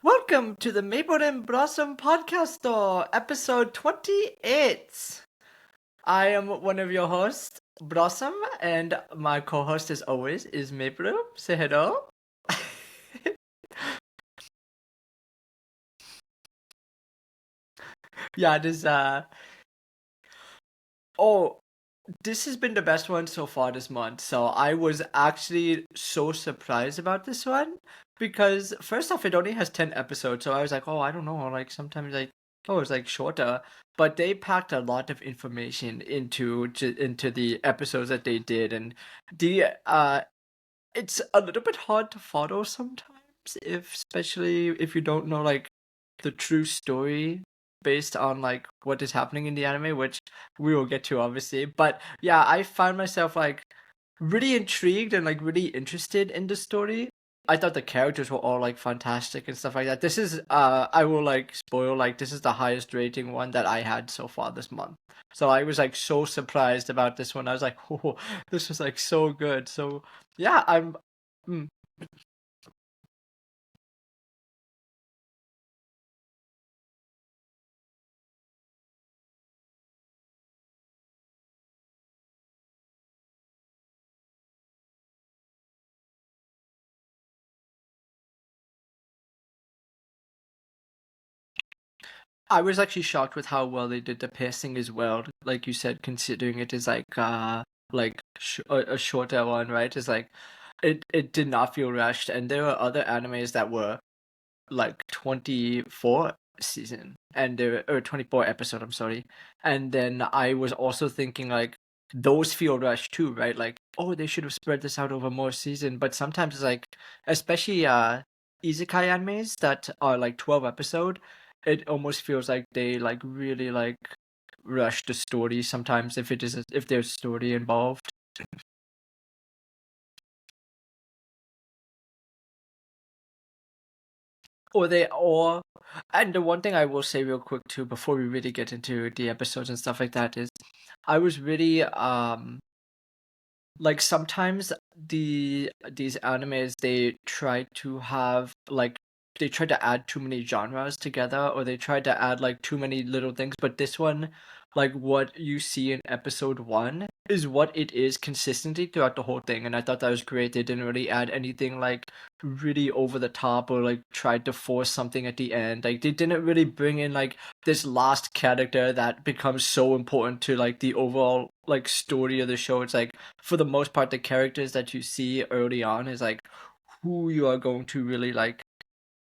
Welcome to the Maple and Blossom Podcast Store, episode 28. I am one of your hosts, Blossom, and my co-host as always is Maple. Say hello. Yeah, oh, this has been the best one so far this month. So I was actually so surprised about this one because first off, it only has 10 episodes. So I was like, oh, I don't know. Like sometimes it's like shorter, but they packed a lot of information into the episodes that they did, and the it's a little bit hard to follow sometimes, if especially if you don't know like the true story based on like what is happening in the anime, which we will get to obviously. But yeah, I found myself like really intrigued and like really interested in the story. I thought the characters were all like fantastic and stuff like that. This is I will like spoil, like this is the highest rating one that I had so far this month. So I was like so surprised about this one. I was like, oh, this was like so good. So yeah, mm, I was actually shocked with how well they did the pacing as well. Like you said, considering it is a shorter one, right? It's like it did not feel rushed, and there were other animes that were like 24 season and there or 24 episode, I'm sorry. And then I was also thinking like those feel rushed too, right? Like, oh, they should have spread this out over more season. But sometimes it's like, especially isekai animes that are like 12 episode, it almost feels like they like really like rush the story sometimes if there's story involved. Or and the one thing I will say real quick too before we really get into the episodes and stuff like that is I was really like sometimes these animes they try to have like they try to add too many genres together, or they try to add like too many little things, but this one, like what you see in episode one is what it is consistently throughout the whole thing, and I thought that was great. They didn't really add anything like really over the top or like tried to force something at the end. Like they didn't really bring in like this last character that becomes so important to like the overall like story of the show. It's like for the most part the characters that you see early on is like who you are going to really like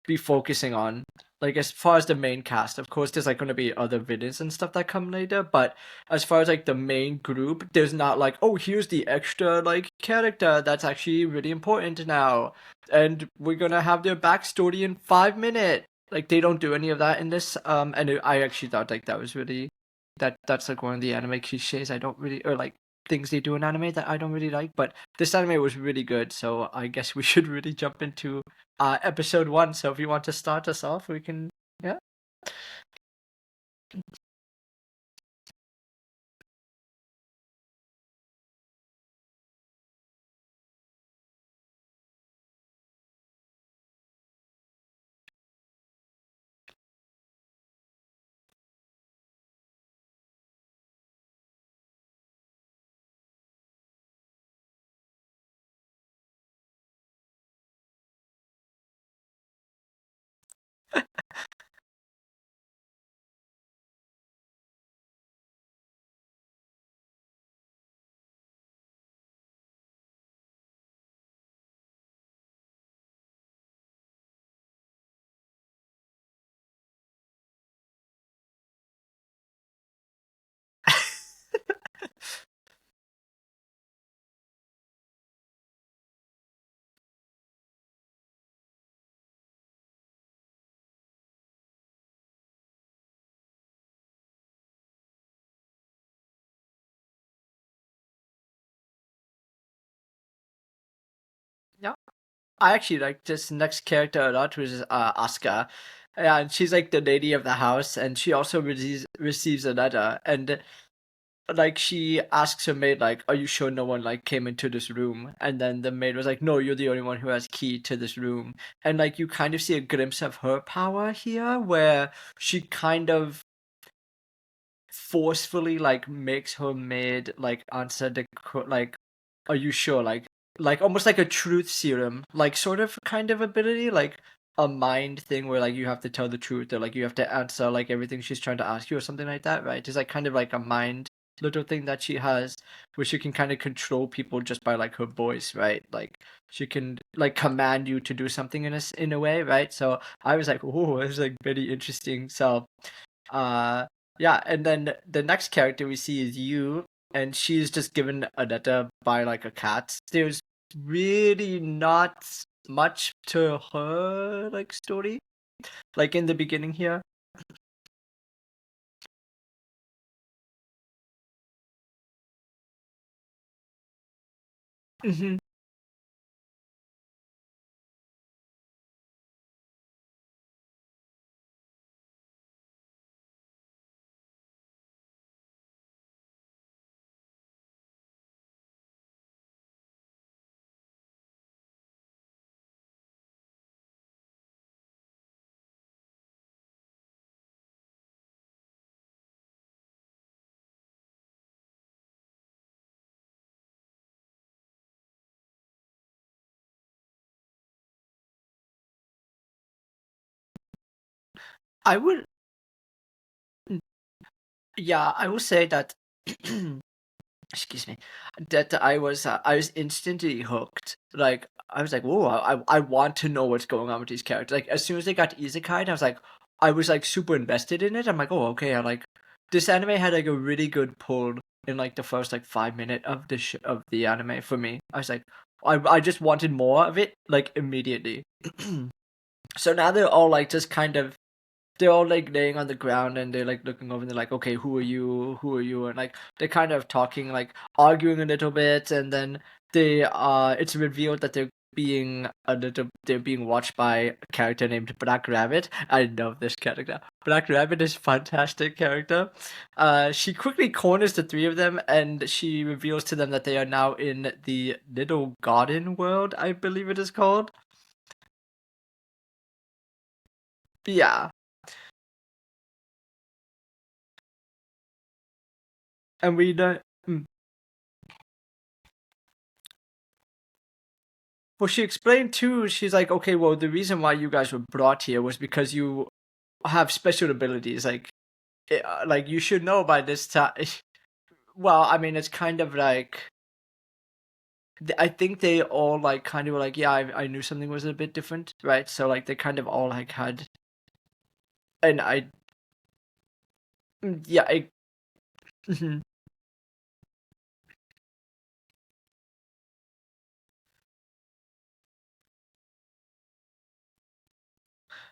be focusing on. Like as far as the main cast, of course there's like going to be other villains and stuff that come later, but as far as like the main group, there's not like, oh, here's the extra like character that's actually really important now, and we're gonna have their backstory in 5 minutes. Like they don't do any of that in this. I actually thought like that was really that's like one of the anime cliches I don't really, or like things they do in anime that I don't really like. But this anime was really good, so I guess we should really jump into episode one. So if you want to start us off, we can. Yeah. Yeah. I actually like this next character a lot, which is Asuka. Yeah, and she's like the lady of the house, and she also receives a letter. And like she asks her maid like, "Are you sure no one like came into this room?" And then the maid was like, "No, you're the only one who has key to this room." And like you kind of see a glimpse of her power here, where she kind of forcefully like makes her maid like answer like, "Are you sure?" Like almost like a truth serum, like sort of kind of ability, like a mind thing where like you have to tell the truth or like you have to answer like everything she's trying to ask you or something like that, right? It's like kind of like a mind little thing that she has where she can kind of control people just by like her voice, right? Like she can like command you to do something in a way, right? So I was like, oh, it's like very interesting. So uh, yeah, and then the next character we see is you, and she's just given a letter by like a cat. There's really not much to her like story, like in the beginning here. Hmm. I would, yeah, I will say that. Excuse me, that I was instantly hooked. Like I was like, whoa, I want to know what's going on with these characters. Like as soon as they got Isekai, I was like super invested in it. I'm like, oh, okay, I like this anime had like a really good pull in like the first like 5 minutes of of the anime for me. I was like, I just wanted more of it like immediately. So now they're all like just kind of they're all like laying on the ground and they're like looking over and they're like, okay, who are you? Who are you? And like they're kind of talking, like arguing a little bit, and then they it's revealed that they're being watched by a character named Black Rabbit. I love this character. Black Rabbit is a fantastic character. She quickly corners the three of them and she reveals to them that they are now in the Little Garden World, I believe it is called. Yeah. And we don't. Well, she explained too. She's like, okay, well, the reason why you guys were brought here was because you have special abilities. Like you should know by this time. Well, I mean, it's kind of like I think they all like kind of were like, yeah, I knew something was a bit different, right? So like they kind of all like had, and yeah, mhm.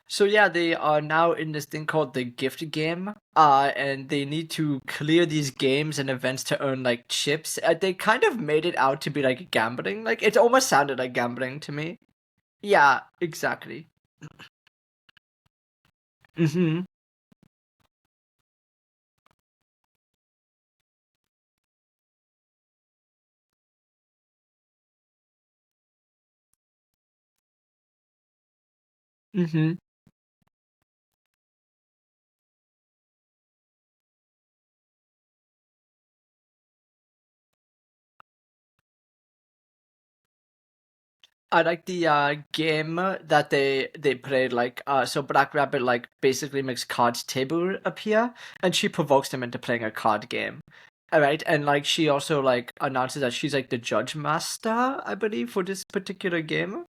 So yeah, they are now in this thing called the gift game. And they need to clear these games and events to earn like chips. They kind of made it out to be like gambling. Like it almost sounded like gambling to me. Yeah, exactly. Mm-hmm. Mm-hmm. I like the game that they played like so Black Rabbit like basically makes cards table appear and she provokes them into playing a card game. All right, and like she also like announces that she's like the judge master, I believe, for this particular game.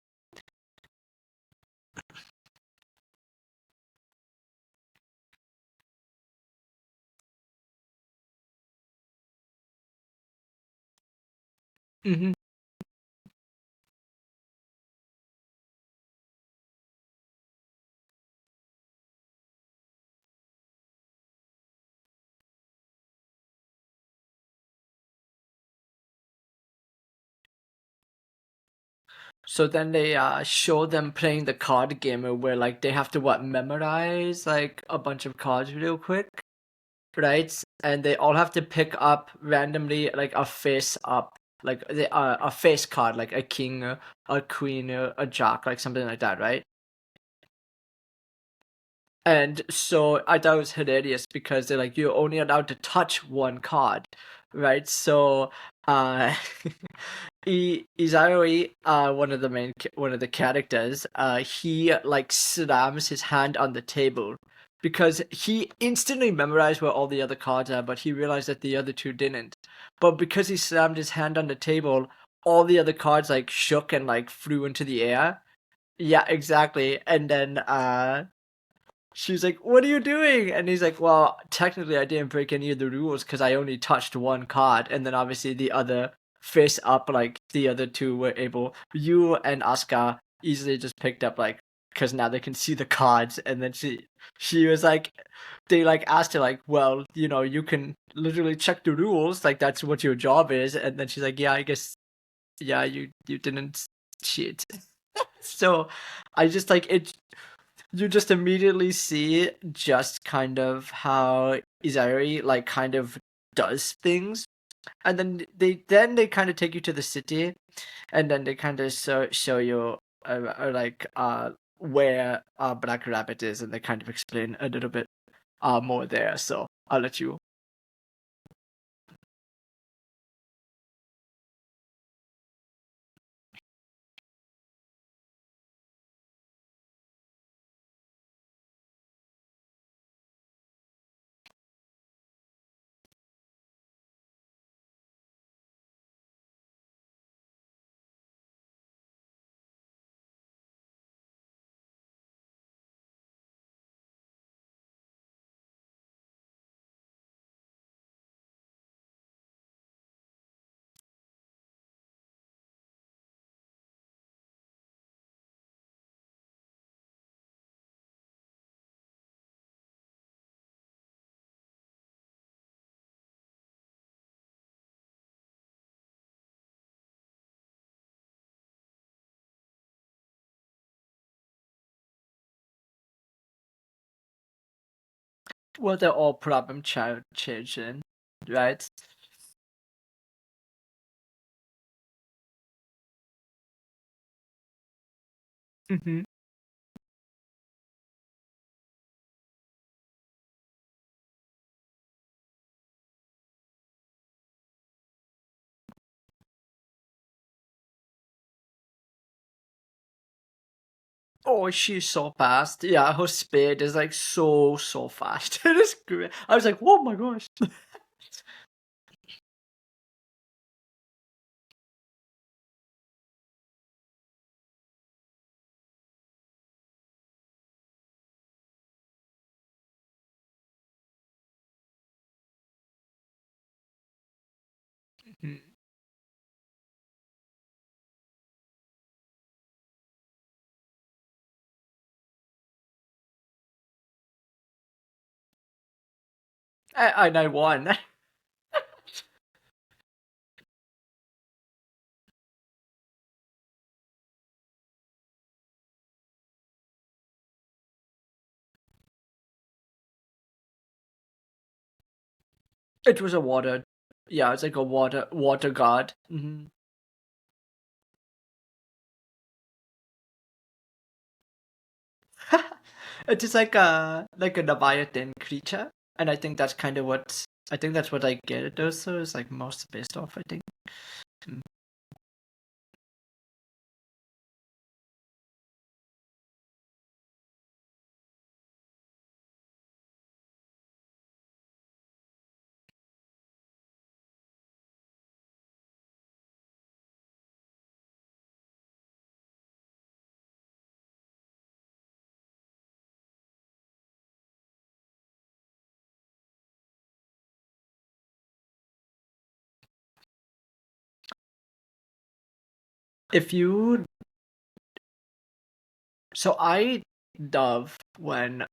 Mm-hmm. So then they show them playing the card game where like they have to what memorize like a bunch of cards real quick. right? And they all have to pick up randomly like a face up, like a face card, like a king, a queen, a jack, like something like that, right? And so I thought it was hilarious because they're like, you're only allowed to touch one card, right? So, uh, Izari, one of the characters, he like slams his hand on the table because he instantly memorized where all the other cards are, but he realized that the other two didn't. But because he slammed his hand on the table, all the other cards like shook and like flew into the air. Yeah, exactly. And then she's like, "What are you doing?" And he's like, "Well, technically, I didn't break any of the rules because I only touched one card." And then obviously the other face up, like the other two were able. You and Asuka easily just picked up like because now they can see the cards. And then she was like, they like asked her like, "Well, you know, you can literally check the rules, like that's what your job is." And then she's like, "Yeah, I guess, yeah, you didn't cheat." So I just like it, you just immediately see just kind of how Izari like kind of does things, and then they kind of take you to the city, and then they kind of show you like where Black Rabbit is, and they kind of explain a little bit more there. So I'll let you. Well, they're all problem child children, right? Hmm. Oh, she's so fast. Yeah, her speed is like so fast. It is great. I was like, oh my gosh. Mhm. I won. It was a water. Yeah, it's like a water god. Hmm. It is like a Leviathan creature, and I think that's kind of what I think that's what I get it also is like most based off. I think. Mm. If you so I love when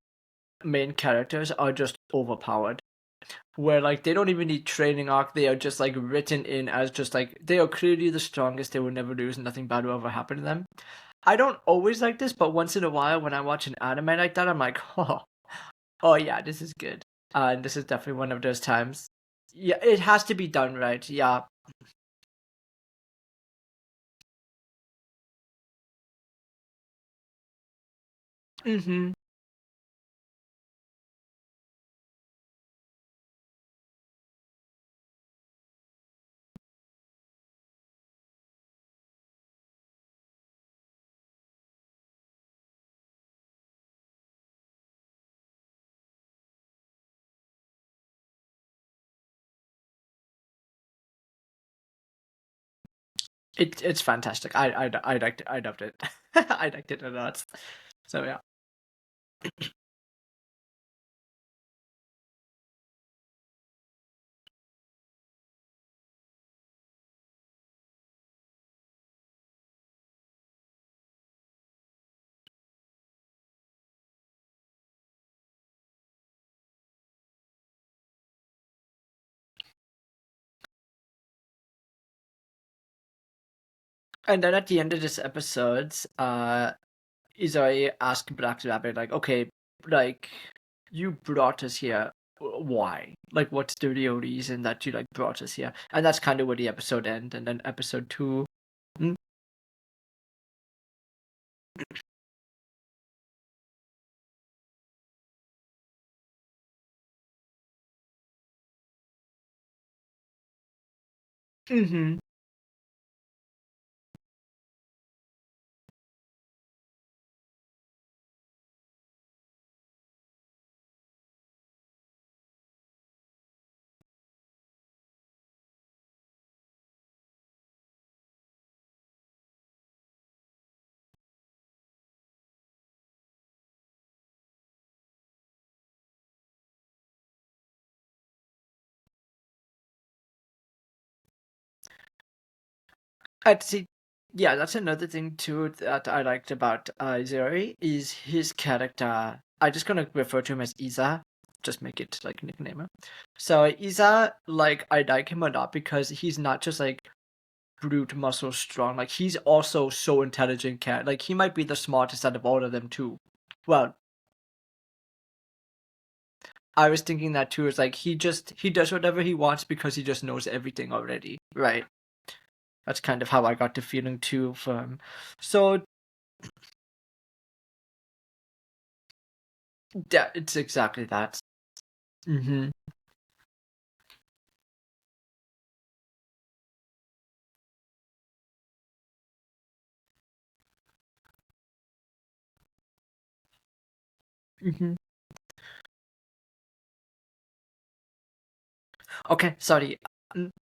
main characters are just overpowered, where like they don't even need training arc. They are just like written in as just like they are clearly the strongest. They will never lose. Nothing bad will ever happen to them. I don't always like this, but once in a while when I watch an anime like that, I'm like, oh, oh yeah, this is good. And this is definitely one of those times. Yeah, it has to be done right. Yeah. Mhm. It's fantastic. I liked it. I loved it. I liked it a lot. So yeah. And then at the end of this episode, Izoi asked Black Rabbit like, "Okay, like you brought us here. Why? Like, what's the real reason that you like brought us here?" And that's kind of where the episode ends. And then episode two. Mm, mhm. I'd see. Yeah, that's another thing too that I liked about Zuri is his character. I'm just gonna refer to him as Isa, just make it like nickname him. So Isa, like I like him a lot because he's not just like brute muscle strong. Like he's also so intelligent. Cat, like he might be the smartest out of all of them too. Well, I was thinking that too. Is like he does whatever he wants because he just knows everything already, right? That's kind of how I got the feeling too from him. So yeah, it's exactly that. Mm-hmm. Mm-hmm. Okay, sorry.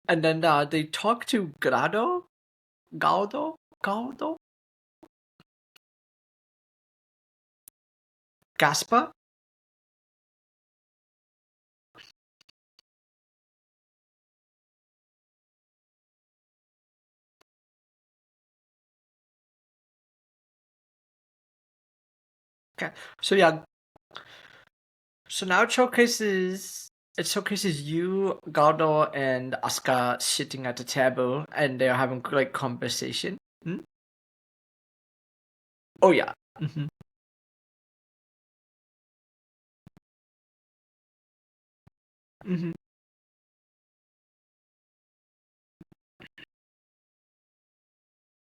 And then they talk to Grado, Gaudo, Gaspa. Okay, so yeah, so now it showcases you, Gaudo, and Asuka sitting at the table, and they're having like conversation. Hmm? Oh yeah. Mm-hmm. Mm-hmm.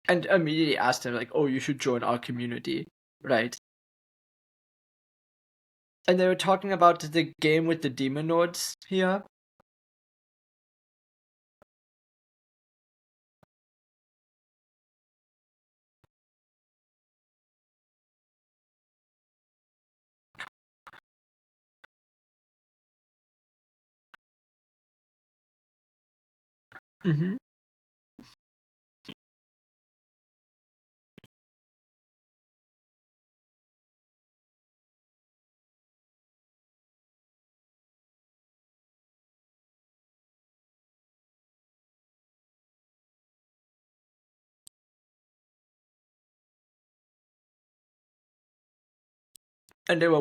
And immediately asked him like, "Oh, you should join our community, right?" And they were talking about the game with the demon lords here. Mm-hmm. And they were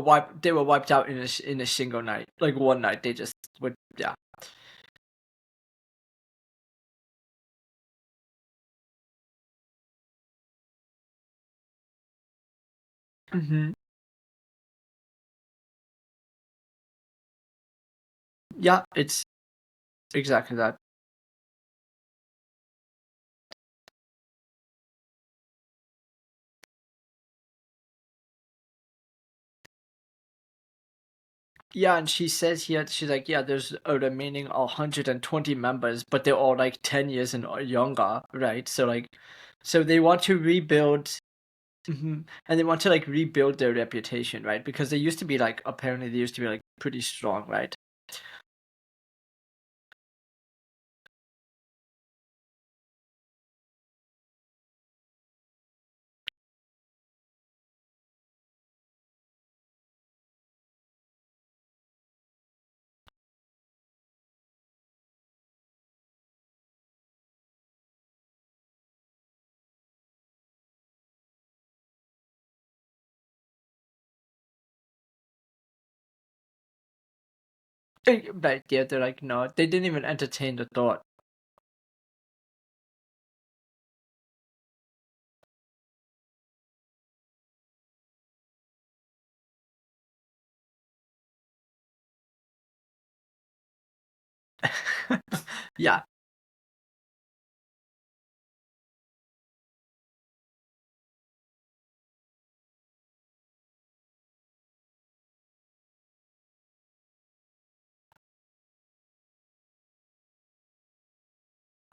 wiped out in a single night, like one night. They just would, yeah. Hmm. Yeah, it's exactly that. Yeah, and she says here, she's like, yeah, there's a remaining 120 members, but they're all like 10 years and younger, right? So like, so they want to rebuild, and they want to like rebuild their reputation, right? Because they used to be like, apparently they used to be like pretty strong, right? Right, yeah, they're like, no, they didn't even entertain the thought. Yeah.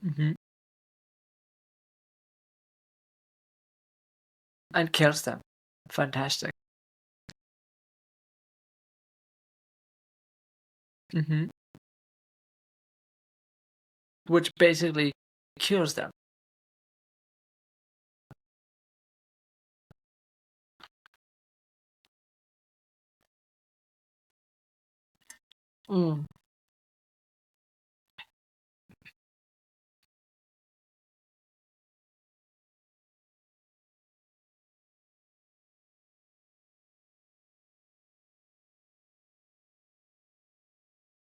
hmm And kills them. Fantastic. hmm Which basically kills them. Mm.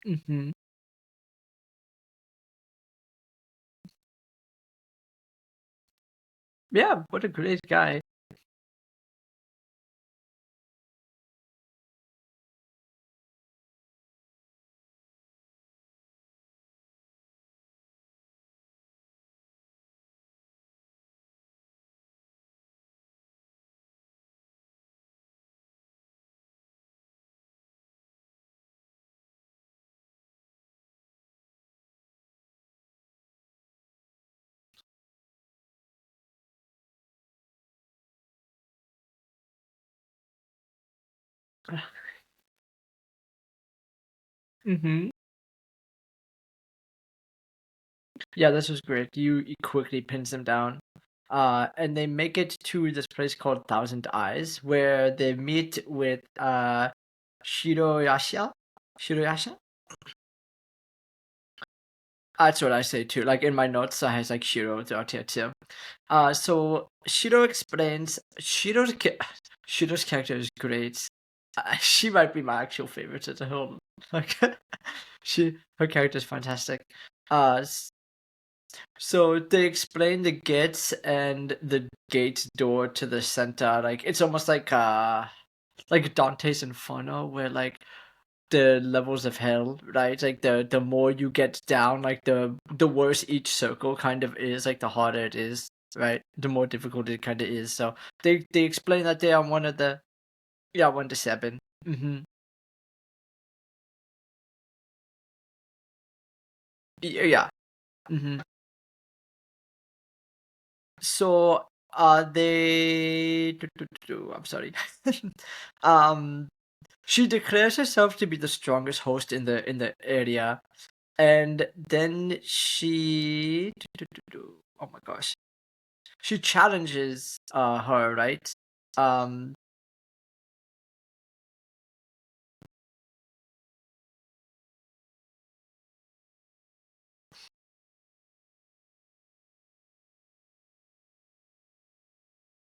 hmm Yeah, what a great guy. hmm Yeah, this was great. You quickly pins them down. And they make it to this place called Thousand Eyes, where they meet with Shiroyasha. Shiroyasha? That's what I say too. Like in my notes, I has like Shiro throughout here too. So Shiro explains Shiro's character is great. She might be my actual favorite as a whole. Like her character is fantastic. Uh, So they explain the gates and the gate door to the center. Like it's almost like Dante's Inferno, where like the levels of hell, right? Like the more you get down, like the worse each circle kind of is, like the harder it is, right? The more difficult it kind of is. So they explain that they are one of the, yeah, 1 to 7. Mm-hmm. Yeah. Mm-hmm. So I'm sorry. um She declares herself to be the strongest host in the area, and then oh my gosh, she challenges her, right? Um,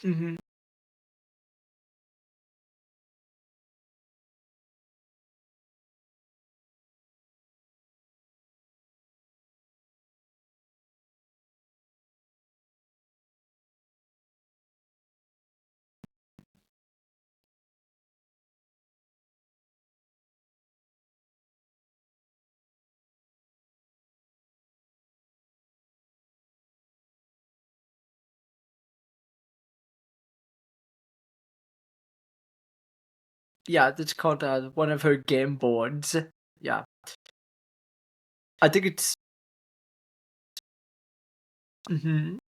mhm. Yeah, it's called one of her game boards. Yeah, I think it's. Mhm.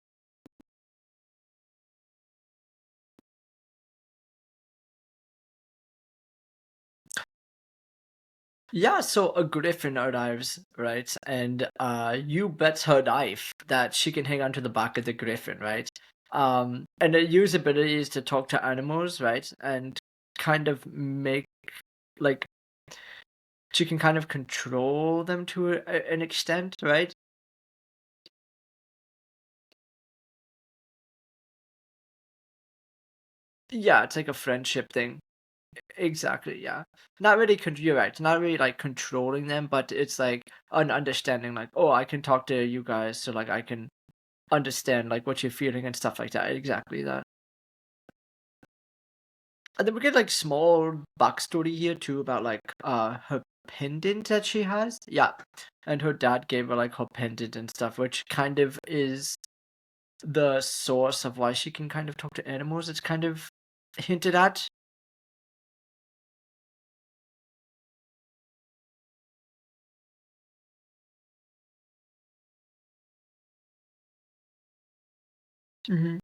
Yeah, so a griffin arrives, right? And you bet her life that she can hang on to the back of the griffin, right? And the use ability is to talk to animals, right? And kind of make like she can kind of control them to an extent, right? Yeah, it's like a friendship thing. Exactly, yeah. Not really you're right. Not really like controlling them, but it's like an understanding like, oh, I can talk to you guys so like I can understand like what you're feeling and stuff like that. Exactly that. And then we get like small backstory here too about like her pendant that she has. Yeah. And her dad gave her like her pendant and stuff, which kind of is the source of why she can kind of talk to animals. It's kind of hinted at. Hmm.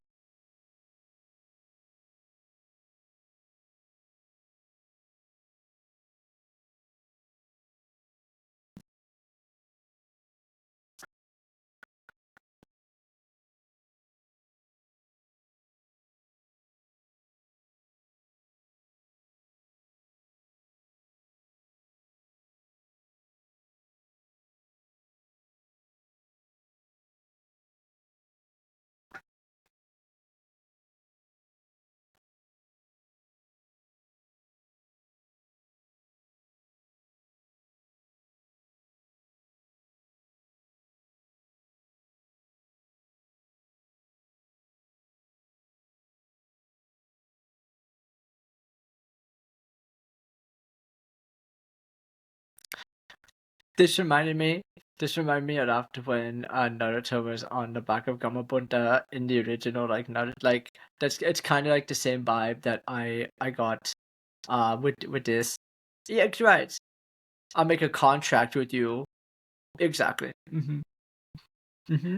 This reminded me. This reminded me of when Naruto was on the back of Gamabunta in the original, like Naruto, like that's it's kind of like the same vibe that I got with this. Yeah, you're right. I'll make a contract with you. Exactly. Hmm. Hmm.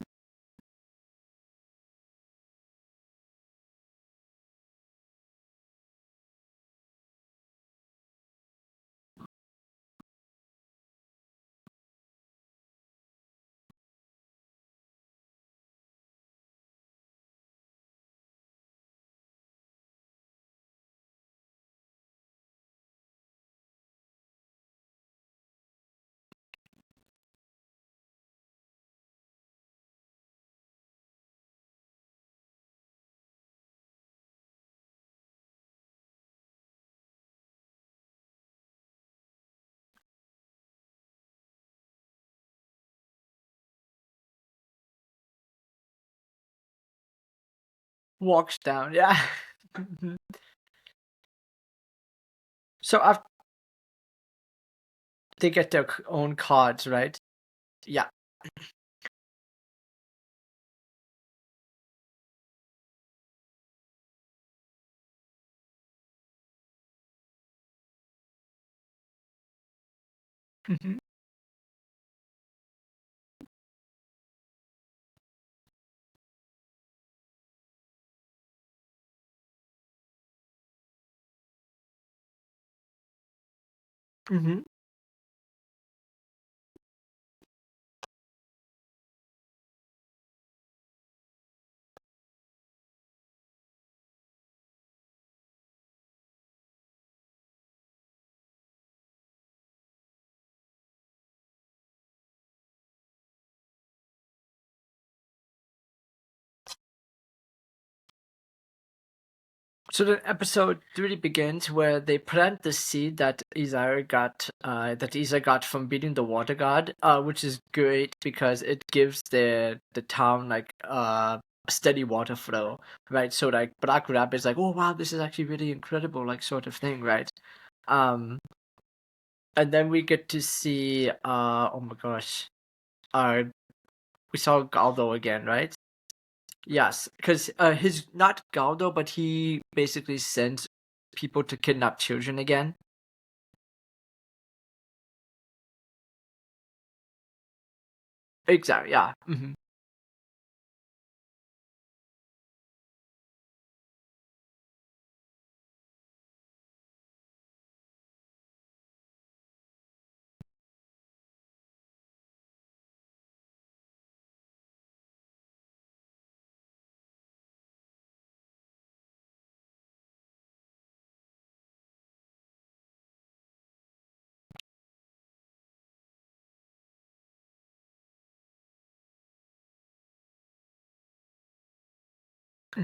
Walks down. Yeah. Mhm. So after they get their own cards, right? Yeah. Hmm. Hmm. So the episode really begins where they plant the seed that Isa got from beating the water god, which is great because it gives the town like a steady water flow, right? So like Black Rabbit's like, oh wow, this is actually really incredible, like sort of thing, right? Um, and then we get to see oh my gosh, uh, we saw Galdo again, right? Yes, because his not Galdo, but he basically sends people to kidnap children again. Exactly, yeah.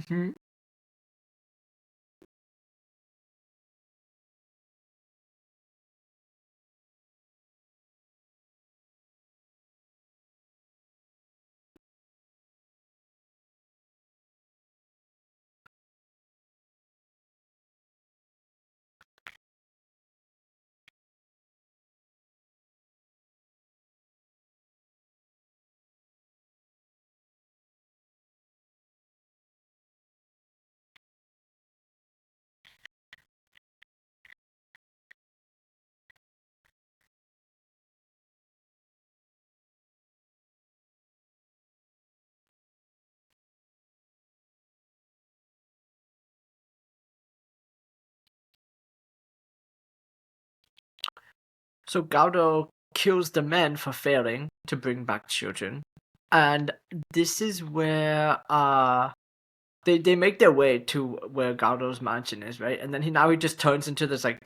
Hmm. So Gaudo kills the men for failing to bring back children. And this is where they make their way to where Gaudo's mansion is, right? And then he just turns into this like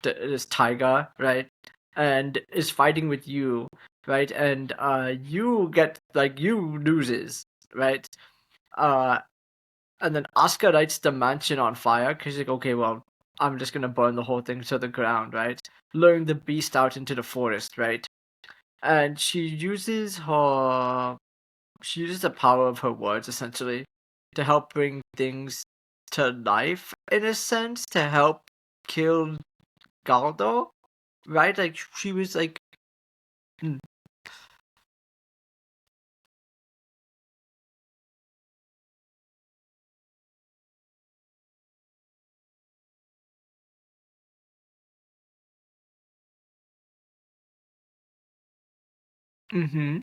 this tiger, right? And is fighting with you, right? And you loses, right? Uh and then Asuka lights the mansion on fire because like, okay, well, I'm just gonna burn the whole thing to the ground, right? Luring the beast out into the forest, right? And she uses the power of her words essentially to help bring things to life in a sense to help kill Galdo, right? Like she was like, mm, mm-hmm,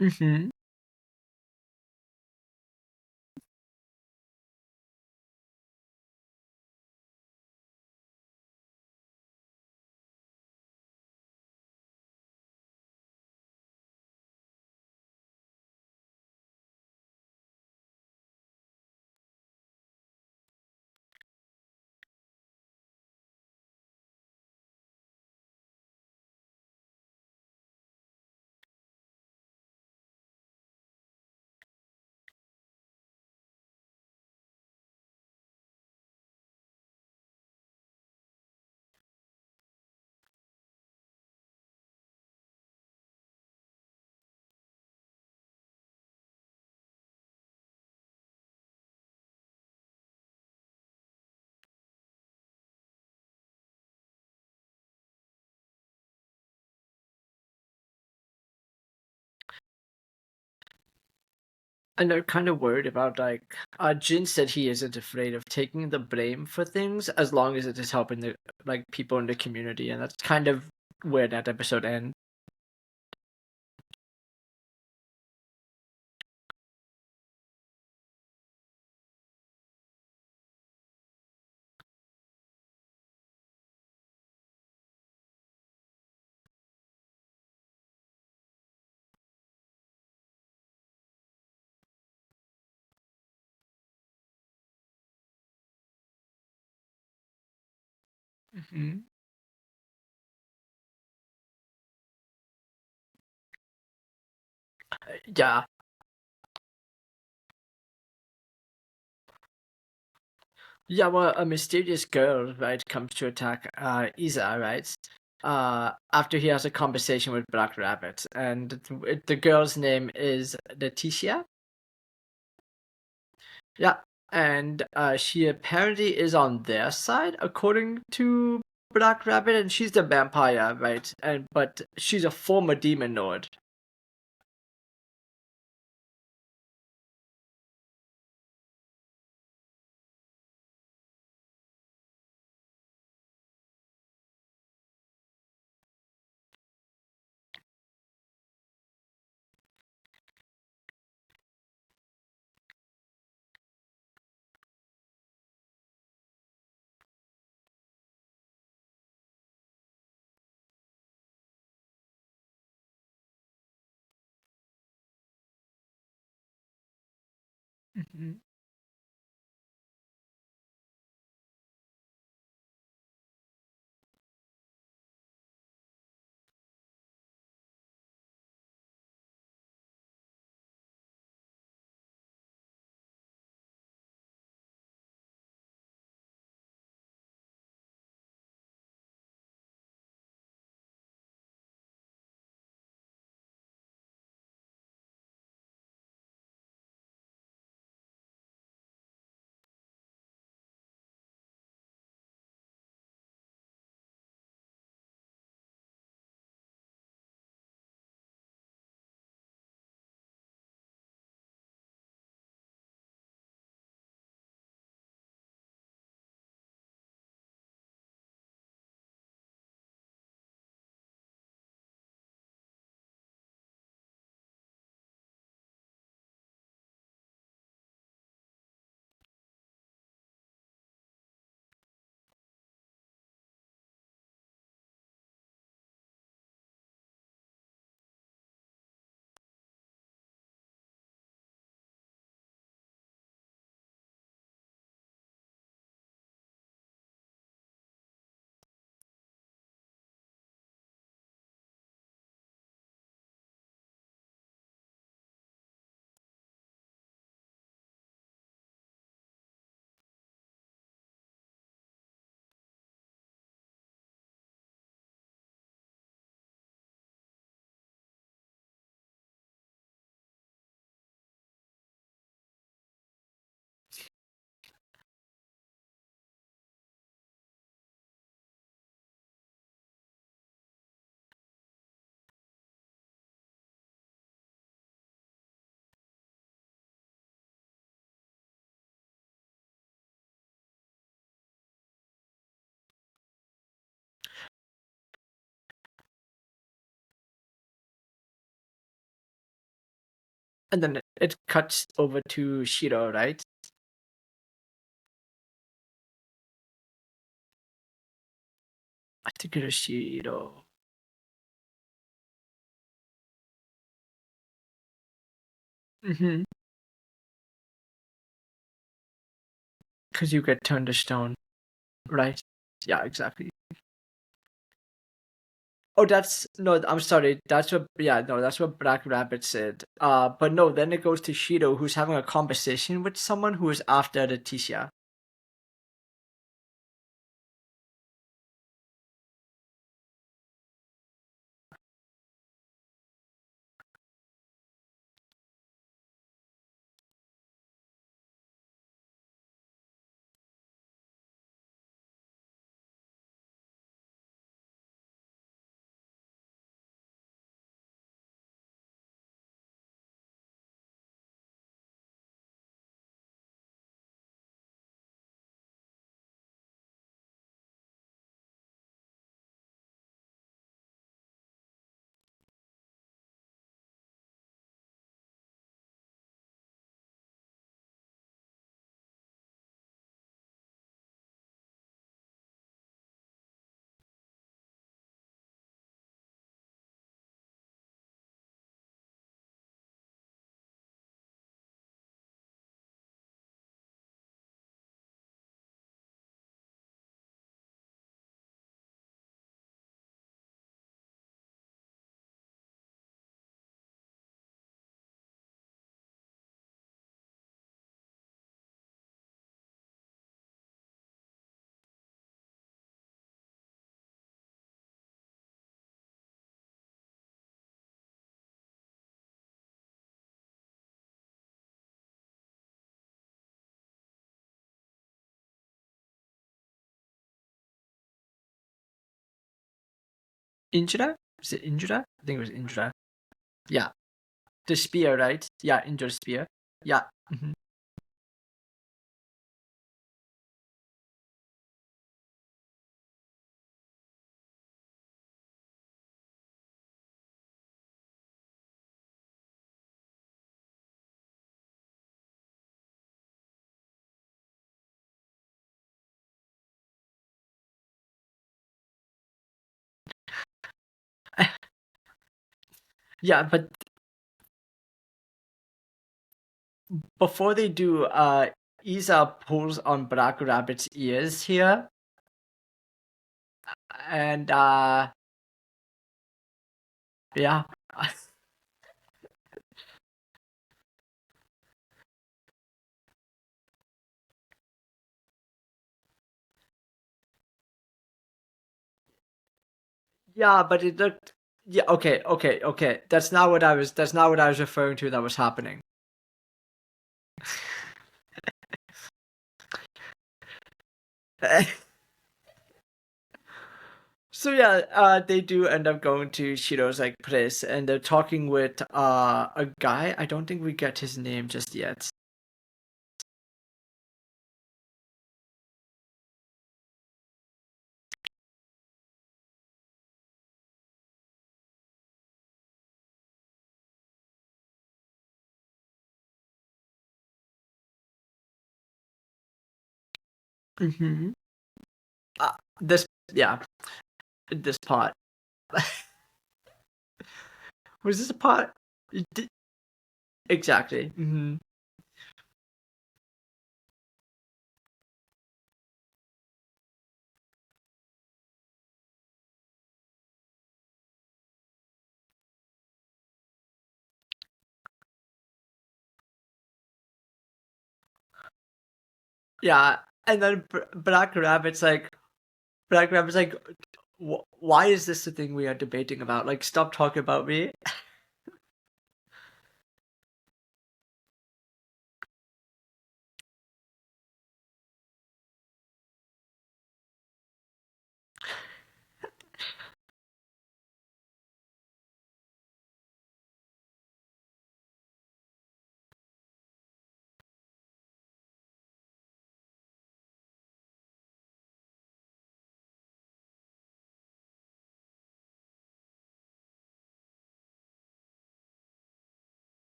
mm-hmm. And they're kind of worried about like Jin said he isn't afraid of taking the blame for things as long as it is helping the like people in the community, and that's kind of where that episode ends. Hmm. Yeah, yeah. Well, a mysterious girl, right, comes to attack Isa, right? After he has a conversation with Black Rabbit, and the girl's name is Leticia. Yeah, and she apparently is on their side, according to Black Rabbit, and she's the vampire, right? And but she's a former demon lord. Mhm. And then it cuts over to Shiro, right? I think it is Shiro. Mm-hmm. Because you get turned to stone, right? Yeah, exactly. Oh, that's no. I'm sorry. That's what. Yeah, no. That's what Black Rabbit said. But no. Then it goes to Shiro, who's having a conversation with someone who is after Leticia. Indra? Is it Indra? I think it was Indra. Yeah, the spear, right? Yeah, Indra's spear. Yeah. Hmm. Yeah, but before they do, Isa pulls on Black Rabbit's ears here, and yeah. Yeah, but it looked. Yeah, okay, okay, okay. That's not what I was. That's not what I was referring to. That was happening. So yeah, they do end up going to Shiro's like place, and they're talking with a guy. I don't think we get his name just yet. Mm-hmm. This, yeah, this part. Was this a part? Exactly. Hmm. Yeah, and then Black Rabbit's like, why is this the thing we are debating about? Like, stop talking about me.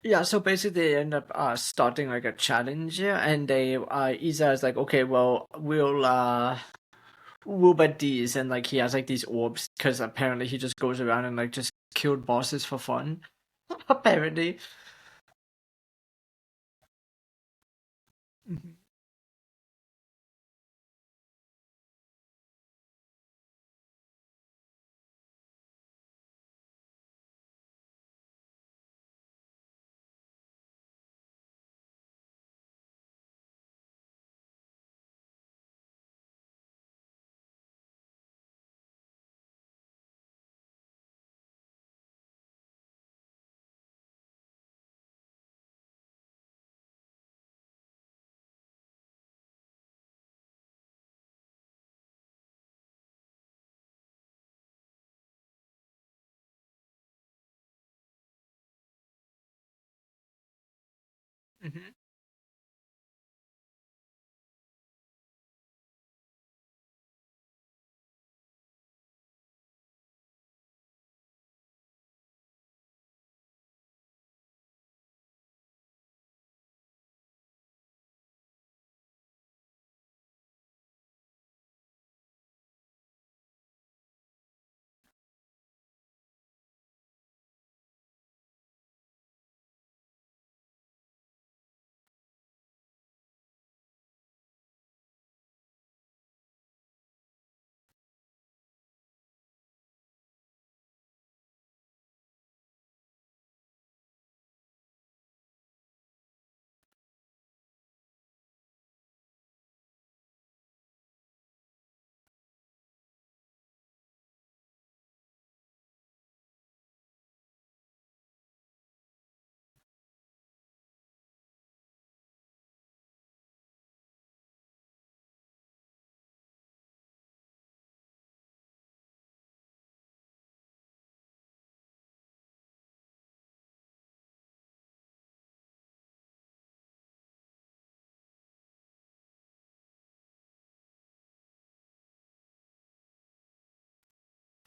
Yeah, so basically they end up starting like a challenge, and they Isa is like, okay, well, we'll bet these, and like he has like these orbs because apparently he just goes around and like just killed bosses for fun. Apparently. Mhm. Mhm.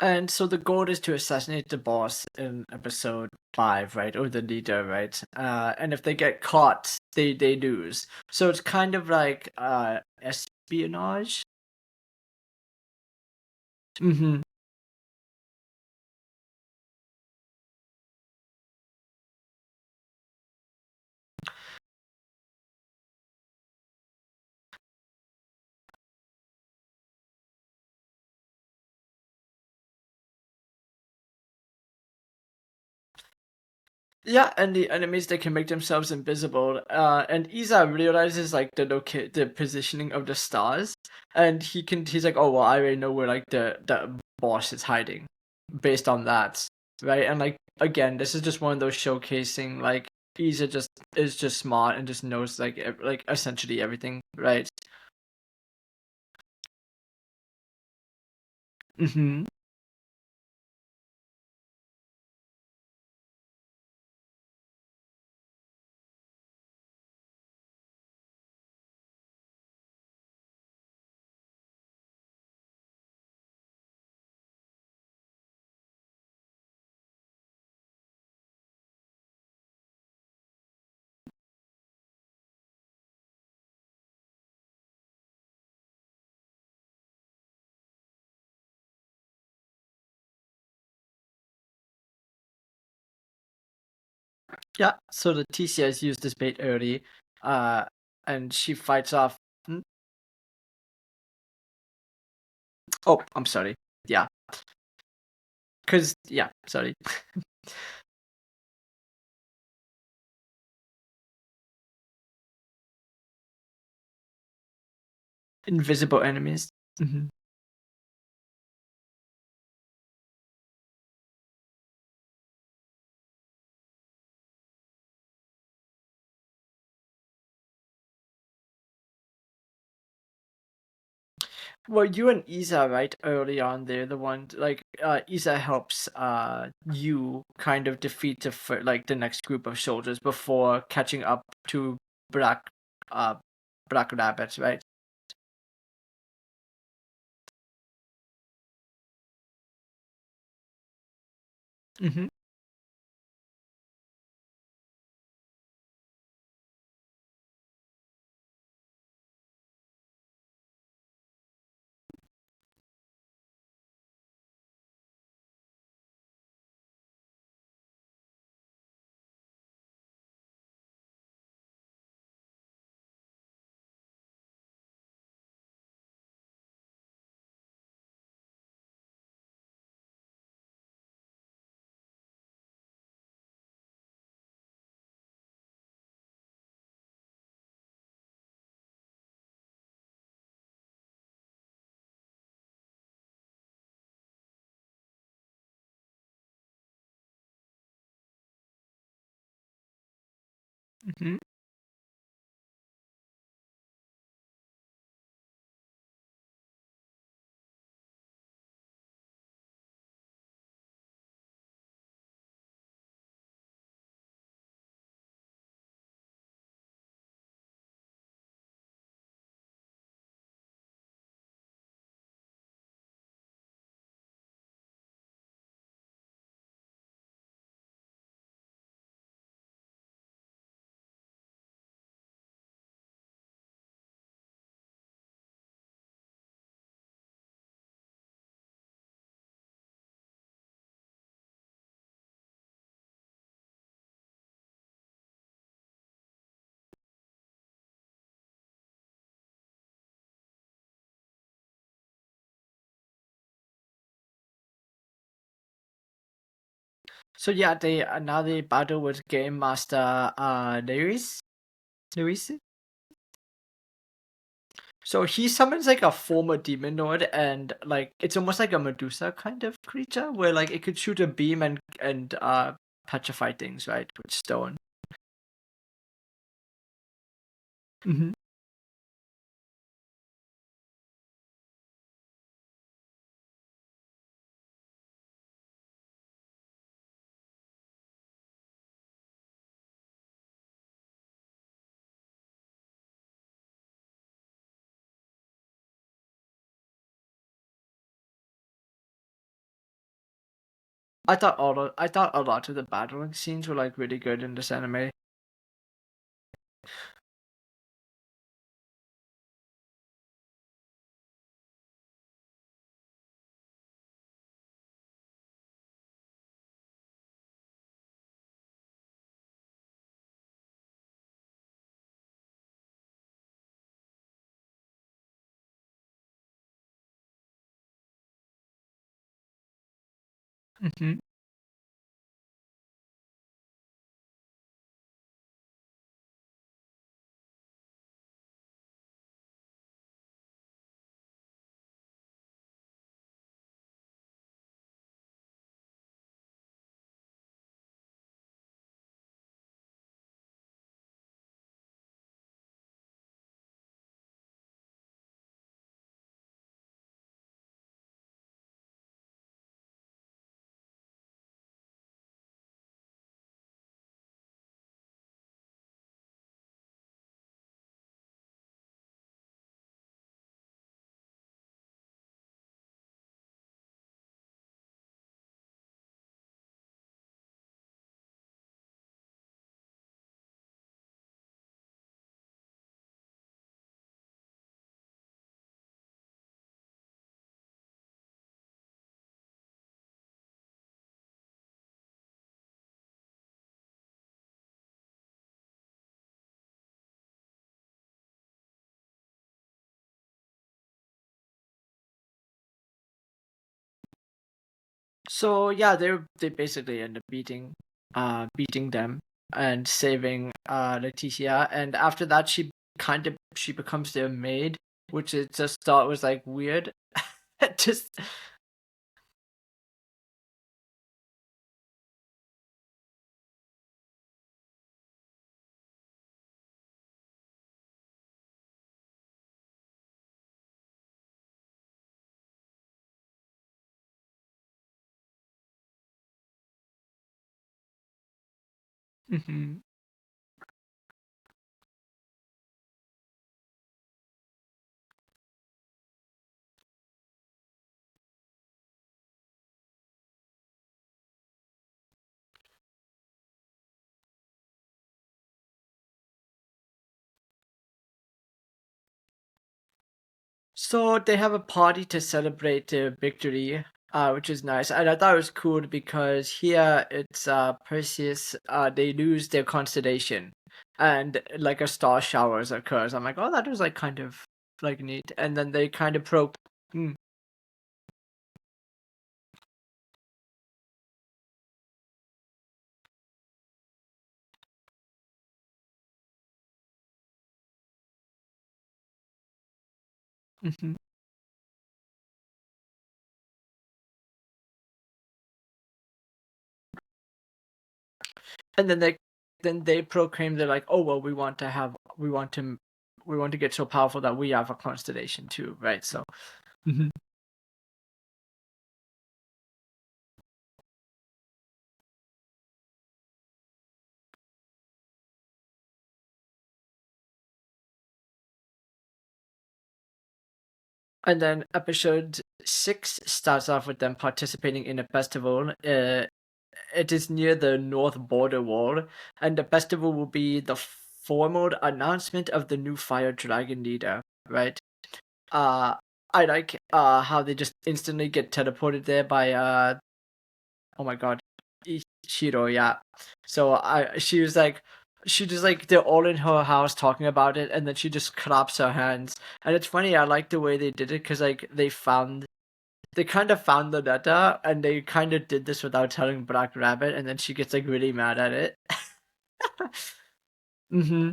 And so the goal is to assassinate the boss in episode 5, right? Or the leader, right? And if they get caught, they lose. So it's kind of like espionage. Mm-hmm. Yeah, and the enemies they can make themselves invisible. And Iza realizes like the positioning of the stars, and he's like, oh well, I already know where like the boss is hiding, based on that, right? And like again, this is just one of those showcasing like Iza just is just smart and just knows like like essentially everything, right? Mm-hmm. Yeah. So the TCS used this bait early, uh, and she fights off. Hmm? Oh, I'm sorry. Yeah. Cause yeah, sorry. Invisible enemies. Mhm. Well, you and Isa, right, early on, they're the one like Isa helps you kind of defeat like the next group of soldiers before catching up to Black uh Black Rabbit, right? Hmm. Hmm. So yeah, they now they battle with Game Master Neris. So he summons like a former demon lord, and like it's almost like a Medusa kind of creature, where like it could shoot a beam and petrify things, right, with stone. Hmm. I thought a lot of the battling scenes were like really good in this anime. Hmm. So yeah, they basically end up beating them and saving Leticia, and after that she becomes their maid, which it just thought was like weird. Just. Mhm. So they have a party to celebrate their victory, which is nice. And I thought it was cool because here it's Perseus. They lose their constellation, and like a star showers occurs. I'm like, oh, that was like kind of like neat. And then they kind of pro. Mm, mhm. And then they proclaim they're like, oh well, we want to get so powerful that we have a constellation too, right? So. Mhm. And then episode 6 starts off with them participating in a festival. It is near the north border wall, and the festival will be the formal announcement of the new fire dragon leader, right? Uh, I like how they just instantly get teleported there by oh my god, Ichiro, yeah. So she was like, she just like they're all in her house talking about it, and then she just claps her hands, and it's funny. I like the way they did it because like they found they kind of found the letter, and they kind of did this without telling Black Rabbit, and then she gets like really mad at it. Hmm.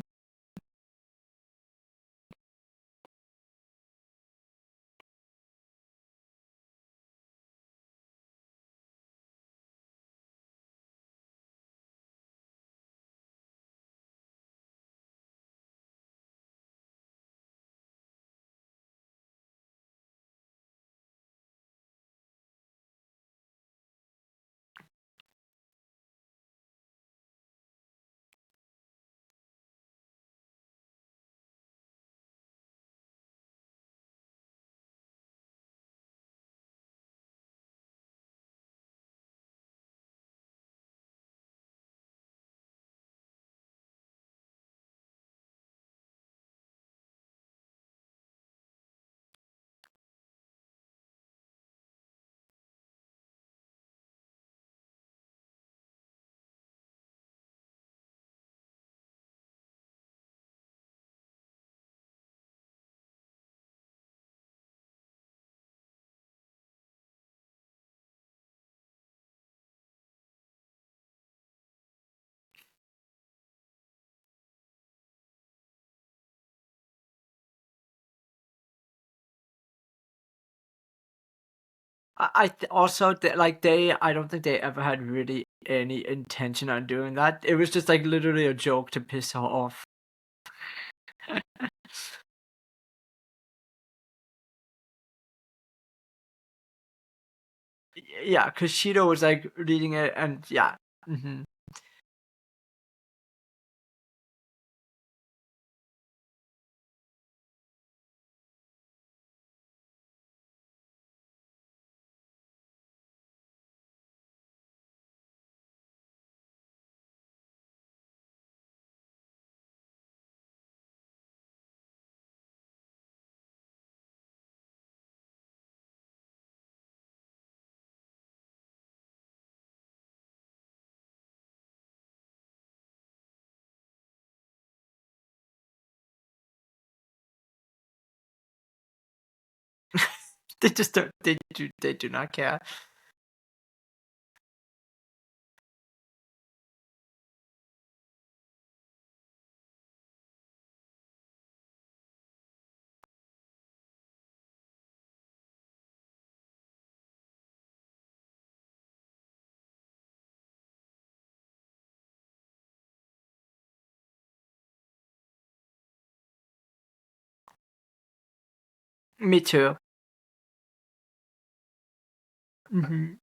Also like I don't think they ever had really any intention on doing that. It was just like literally a joke to piss her off. Yeah, because Shido was like reading it, and yeah. Hmm. They just don't. They do not care. Me too. Hmm.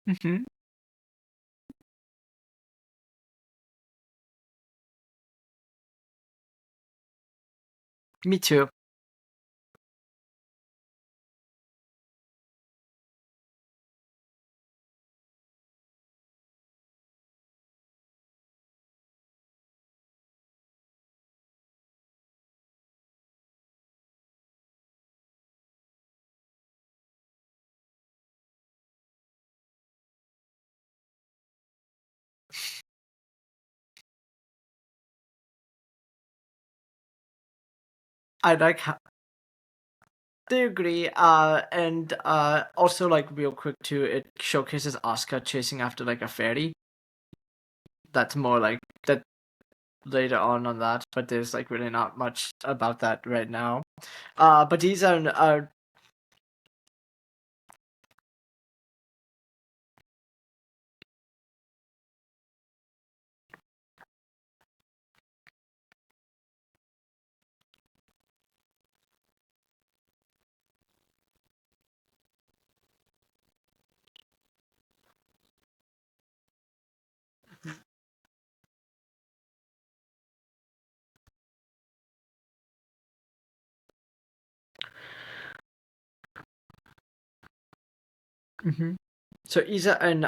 Hmm. Me too. I like how they agree. And also like real quick too, it showcases Asuka chasing after like a fairy. That's more like that later on that, but there's like really not much about that right now. But these are Mhm. So Isa and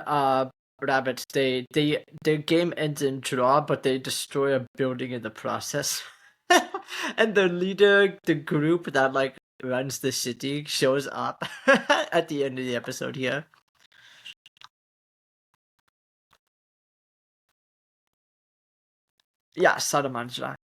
Rabbit, their game ends in draw, but they destroy a building in the process. And the leader, the group that like runs the city, shows up at the end of the episode here. Yeah, Salamandra.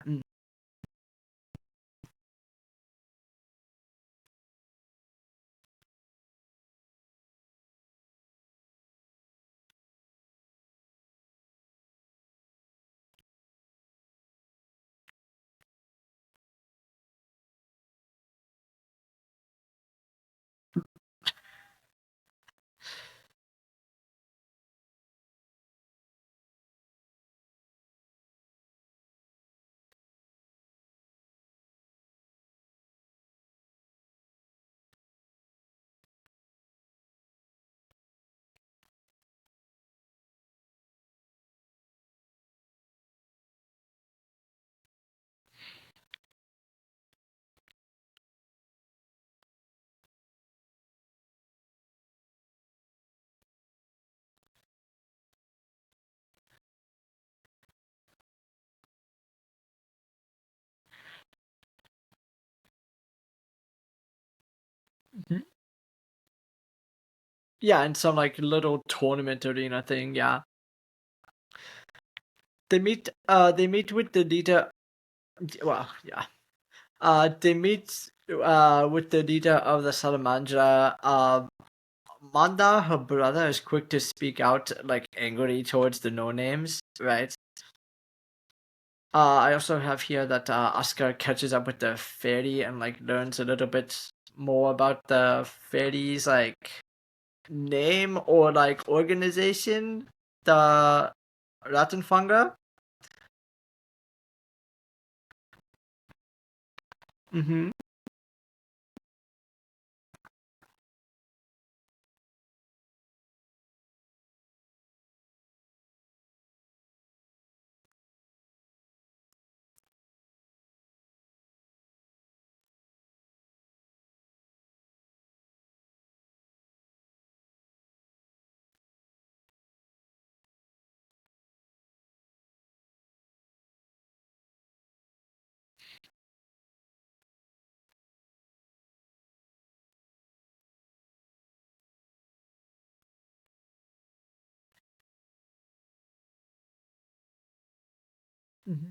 Mhm. Yeah, and some like little tournament arena thing. Yeah, they meet. They meet with the leader. Well, yeah. They meet. With the leader of the Salamandra. Manda, her brother, is quick to speak out, like angrily towards the no names, right? I also have here that Asuka catches up with the fairy and like learns a little bit more about the fairy's like name or like organization, the Rattenfanga. Mm-hmm. Mm-hmm.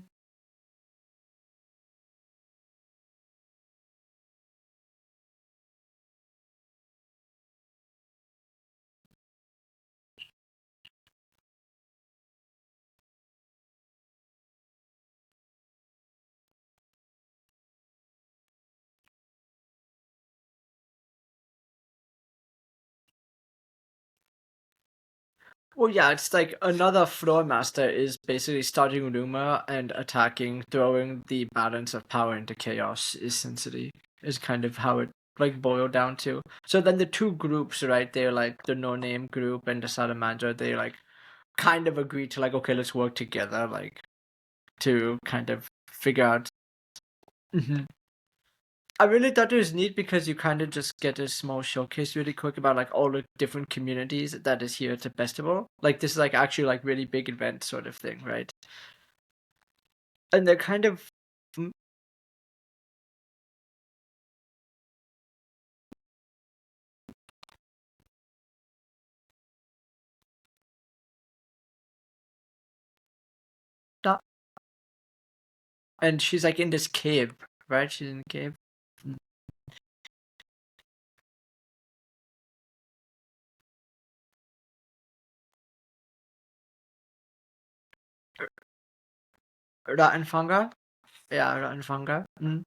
Well, yeah, it's like another floor master is basically starting rumor and attacking, throwing the balance of power into chaos. Essentially, is kind of how it like boiled down to. So then the two groups, right? They're like the no name group and the salamander. They like kind of agree to like, okay, let's work together, like to kind of figure out. Mhm. I really thought it was neat because you kind of just get a small showcase really quick about like all the different communities that is here at the festival. Like this is like actually like really big event sort of thing, right? And they're kind of mm, not- and she's like in this cave. right? She's in the cave. Rattenfänger? Ja, Rattenfänger. Mhm.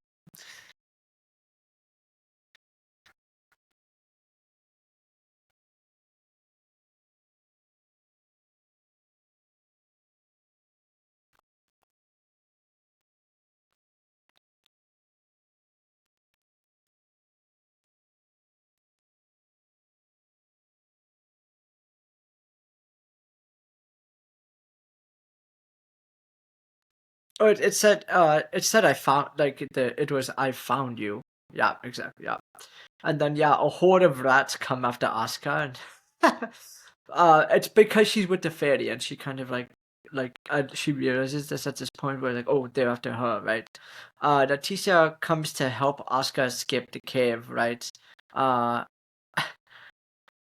Oh, it said I found like it was I found you. Yeah, exactly. Yeah. And then yeah, a horde of rats come after Asuka, and it's because she's with the fairy, and she kind of she realizes this at this point where like, oh, they're after her, right? Leticia comes to help Asuka escape the cave, right? Uh,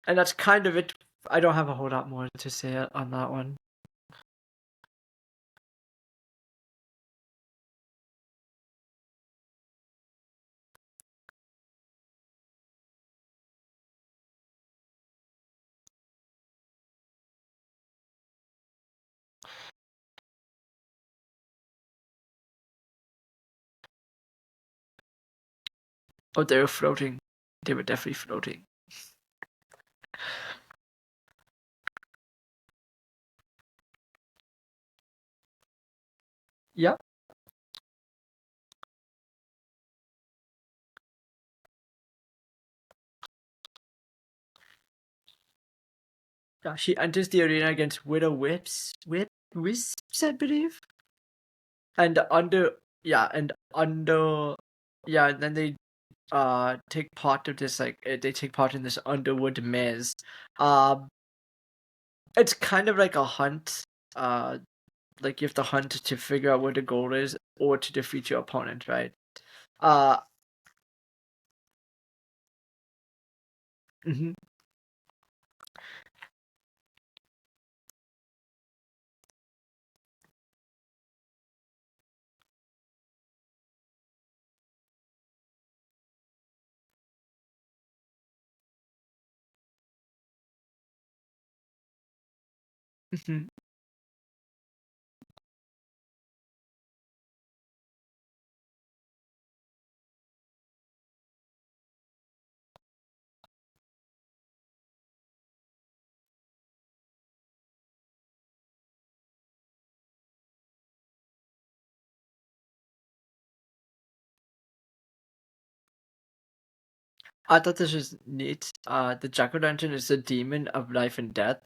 and that's kind of it. I don't have a whole lot more to say on that one. Oh, they were floating. They were definitely floating. Yeah. Yeah, she enters the arena against Widow Wisps, I believe. And yeah, and then they take part of this they take part in this Underwood maze. Um, it's kind of like a hunt. Like you have to hunt to figure out where the goal is or to defeat your opponent, right? Uh, mhm, mhm. I thought this was neat. The Jack-o'-lantern is the demon of life and death.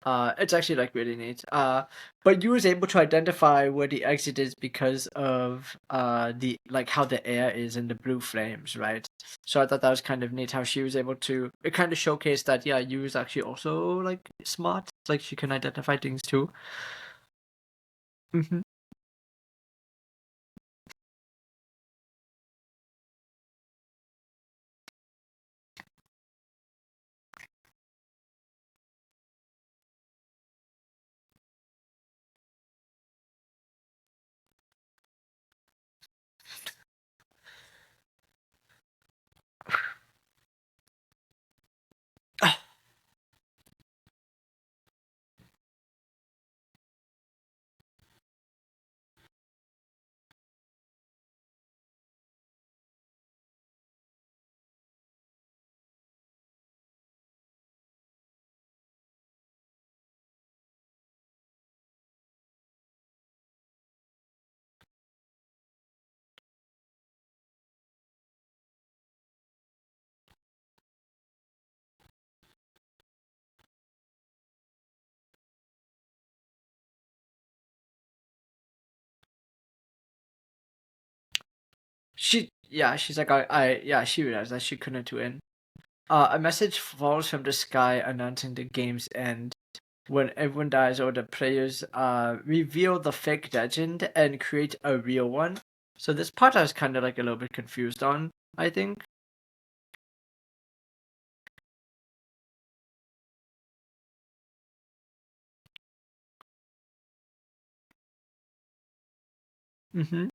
It's actually like really neat. But you was able to identify where the exit is because of the like how the air is in the blue flames, right? So I thought that was kind of neat how she was able to. It kind of showcased that yeah, you was actually also like smart. Like she can identify things too. Hmm. She's like yeah, she realized that she couldn't win. A message falls from the sky announcing the game's end. When everyone dies or the players reveal the fake legend and create a real one. So this part I was kind of like a little bit confused on, I think. Hmm.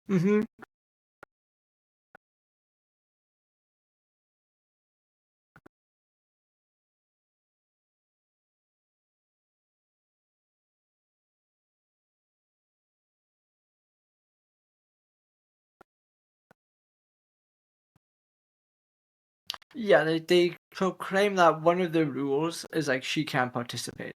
Mm-hmm. Yeah, they proclaim that one of the rules is like she can't participate.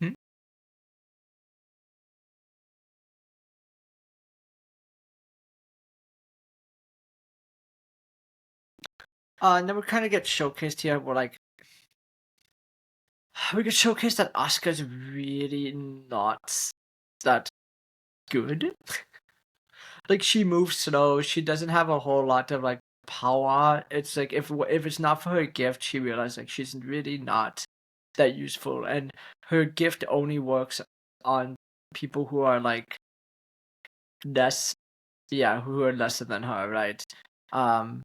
Hmm? And then we kind of get showcased here. We're like, we get showcased that Asuka's really not that good. Like she moves slow. She doesn't have a whole lot of like power. It's like if it's not for her gift, she realized like she's really not that useful, and her gift only works on people who are like less, yeah, who are lesser than her, right? Um,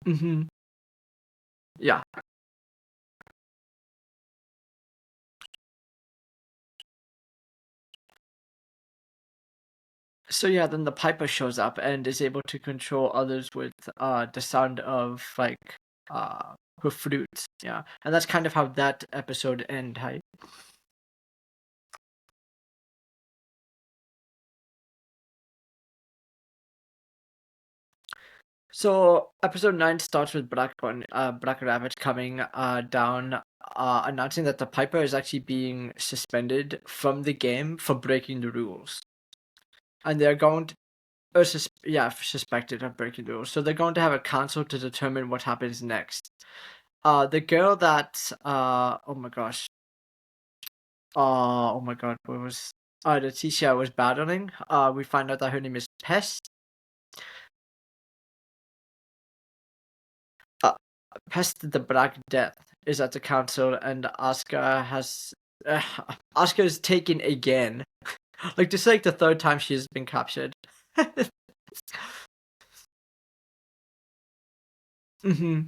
mhm, yeah. So yeah, then the Piper shows up and is able to control others with the sound of like her flute. Yeah, and that's kind of how that episode end. Hi. So episode 9 starts with Black Rabbit coming down, announcing that the Piper is actually being suspended from the game for breaking the rules, and they're going to, suspected of breaking the rules. So they're going to have a council to determine what happens next. The girl that oh my gosh, oh my god, what was the teacher was battling? We find out that her name is Pest. Uh, Pest the Black Death is at the council, and uh, Oscar is taken again. Like this is like the third time she has been captured. Hmm.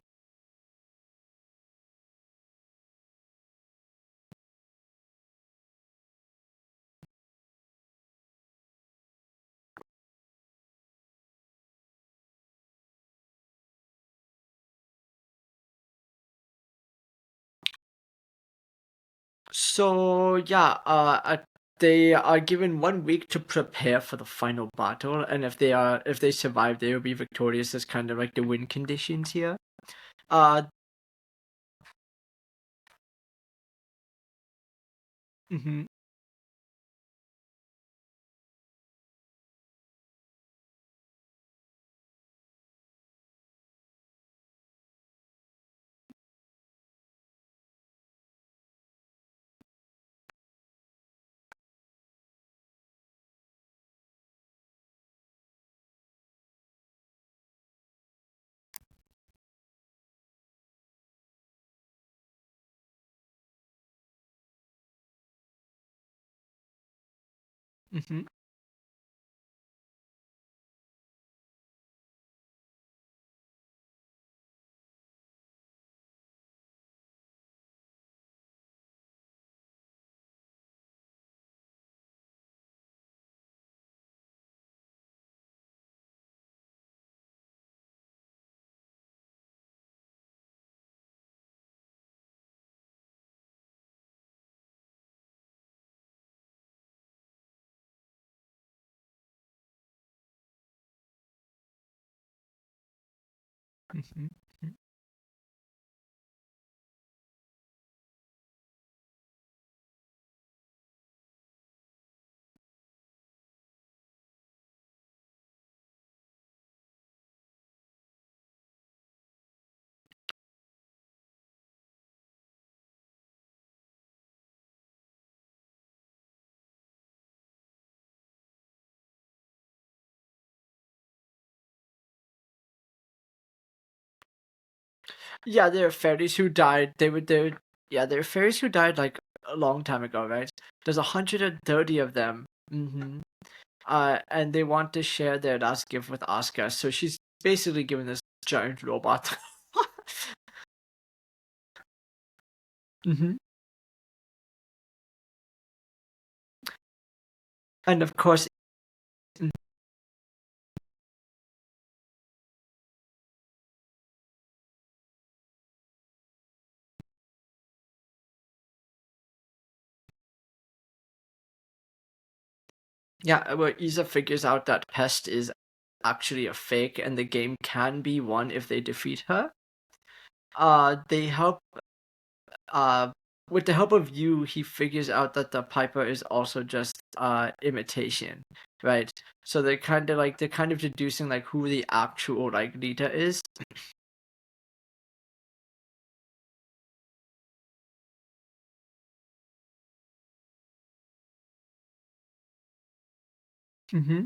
So yeah, they are given 1 week to prepare for the final battle, and if they survive, they will be victorious. As kind of like the win conditions here. Uh, mhm. Hmm. Hmm. Yeah, there are fairies who died. Yeah, there are fairies who died like a long time ago, right? There's 130 of them. Hmm. And they want to share their last gift with Asuka, so she's basically given this giant robot. Hmm. And of course, yeah, where Isa figures out that Pest is actually a fake and the game can be won if they defeat her. They help uh with the help of you, he figures out that the Piper is also just imitation, right? So they're kind of deducing like who the actual like leader is. Hmm.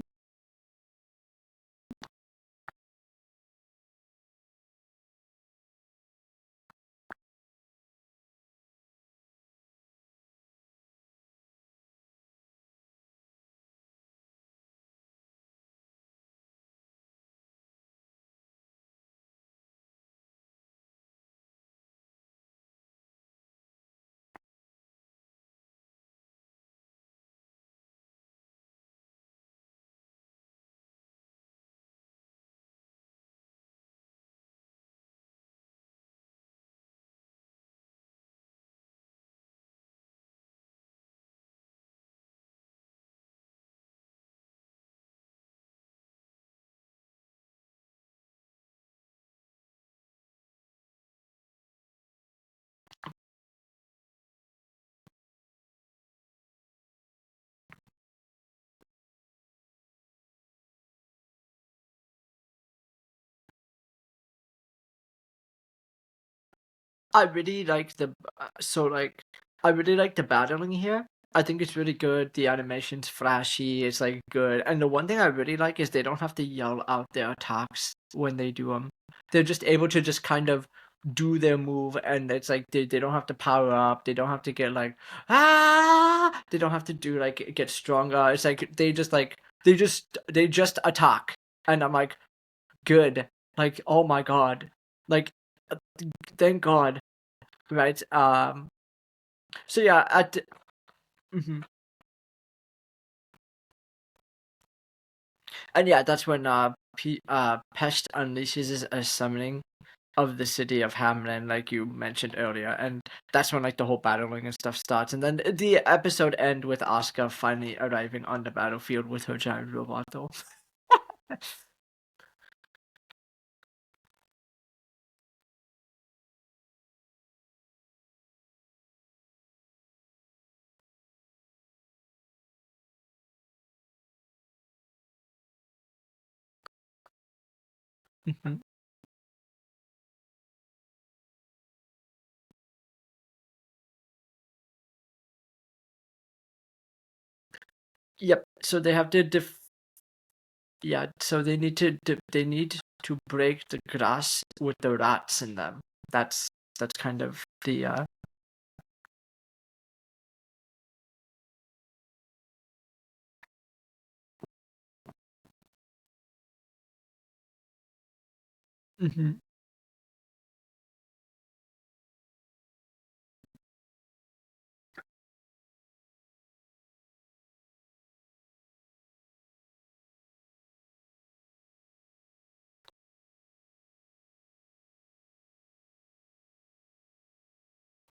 I really like the so like I really like the battling here. I think it's really good. The animation's flashy. It's like good. And the one thing I really like is they don't have to yell out their attacks when they do them. They're just able to just kind of do their move, and it's like they don't have to power up. They don't have to get like ah. They don't have to do like get stronger. It's like they just attack, and I'm like good. Like oh my god. Like thank God, right? So yeah, mhm. And yeah, that's when Pest unleashes a summoning of the city of Hamlin, like you mentioned earlier, and that's when like the whole battling and stuff starts, and then the episode end with Asuka finally arriving on the battlefield with her giant robot though. Mhm. Yep. So they have to yeah. So they need to they need to break the grass with the rats in them. That's that's kind of the Mhm.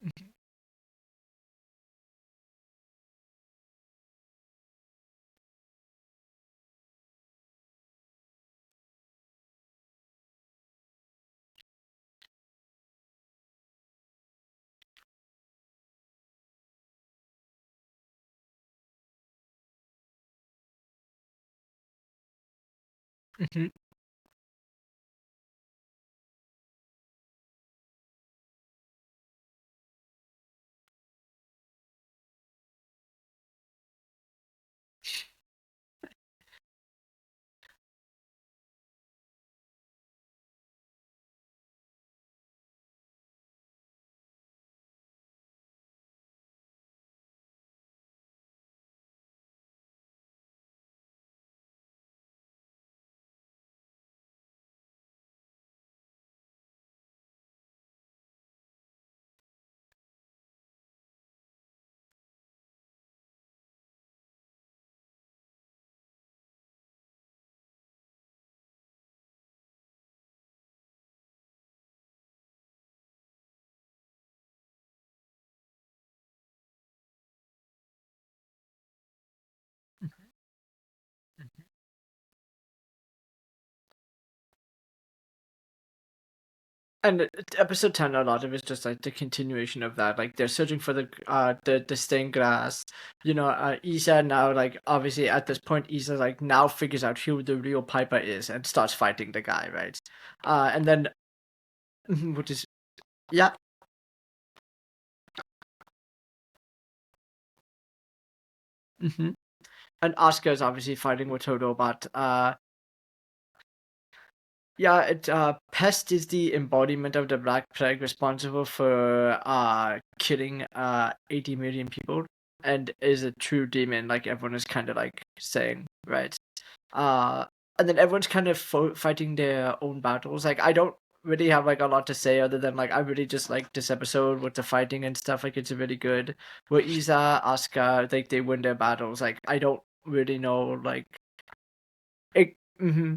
Mhm. Mhm. And episode 10, a lot of it's just like the continuation of that. Like they're searching for the stained glass. Isa now, like obviously at this point, Isa like now figures out who the real Piper is and starts fighting the guy, right? And then which is yeah. hmm And Oscar is obviously fighting with Toto, but yeah, Pest is the embodiment of the Black Plague responsible for killing 80 million people and is a true demon, like everyone is kind of like saying, right? Uh and then everyone's kind of fighting their own battles. Like I don't really have like a lot to say other than like I really just like this episode with the fighting and stuff. Like it's really good. Where Isa, Asuka, like they win their battles. Like I don't really know like it. hmm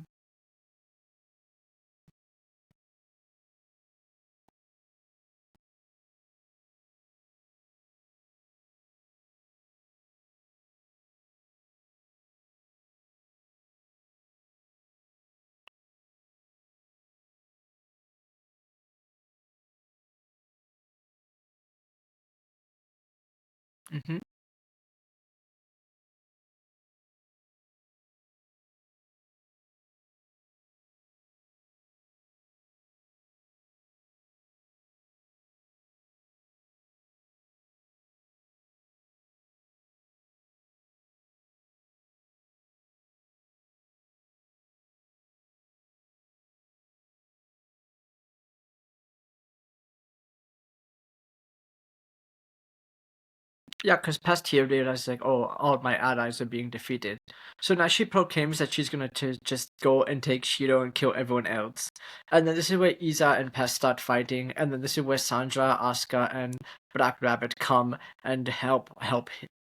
Yeah, because past here realizes like, oh, all my allies are being defeated. So now she proclaims that she's gonna to just go and take Shiro and kill everyone else. And then this is where Isa and Pest start fighting, and then this is where Sandra, Asuka, and Black Rabbit come and help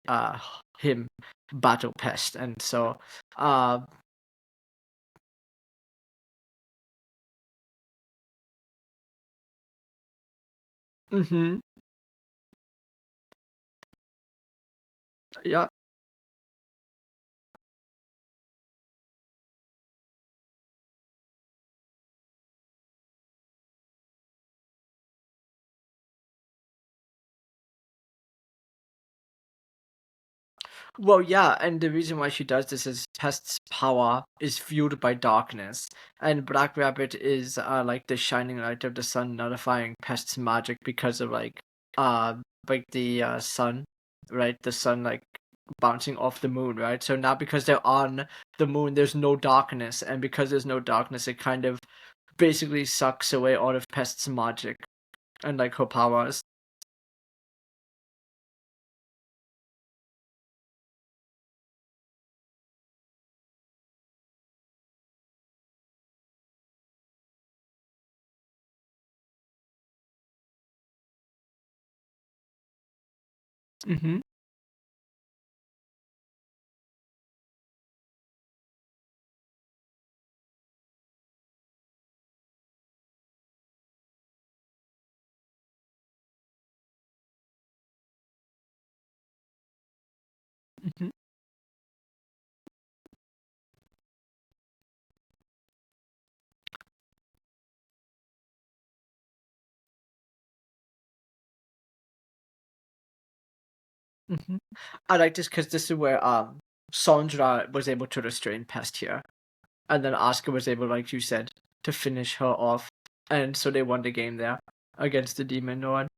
uh him battle Pest. And so uh mm-hmm, yeah. Well, yeah, and the reason why she does this is Pest's power is fueled by darkness, and Black Rabbit is like the shining light of the sun, nullifying Pest's magic because of uh the sun, right? The sun like bouncing off the moon, right? So now because they're on the moon, there's no darkness, and because there's no darkness, it kind of basically sucks away all of Pest's magic and like her powers. Mhm. Mhm. Mhm. I like this because this is where Sandra was able to restrain past here, and then Asuka was able, like you said, to finish her off, and so they won the game there against the Demon Lord.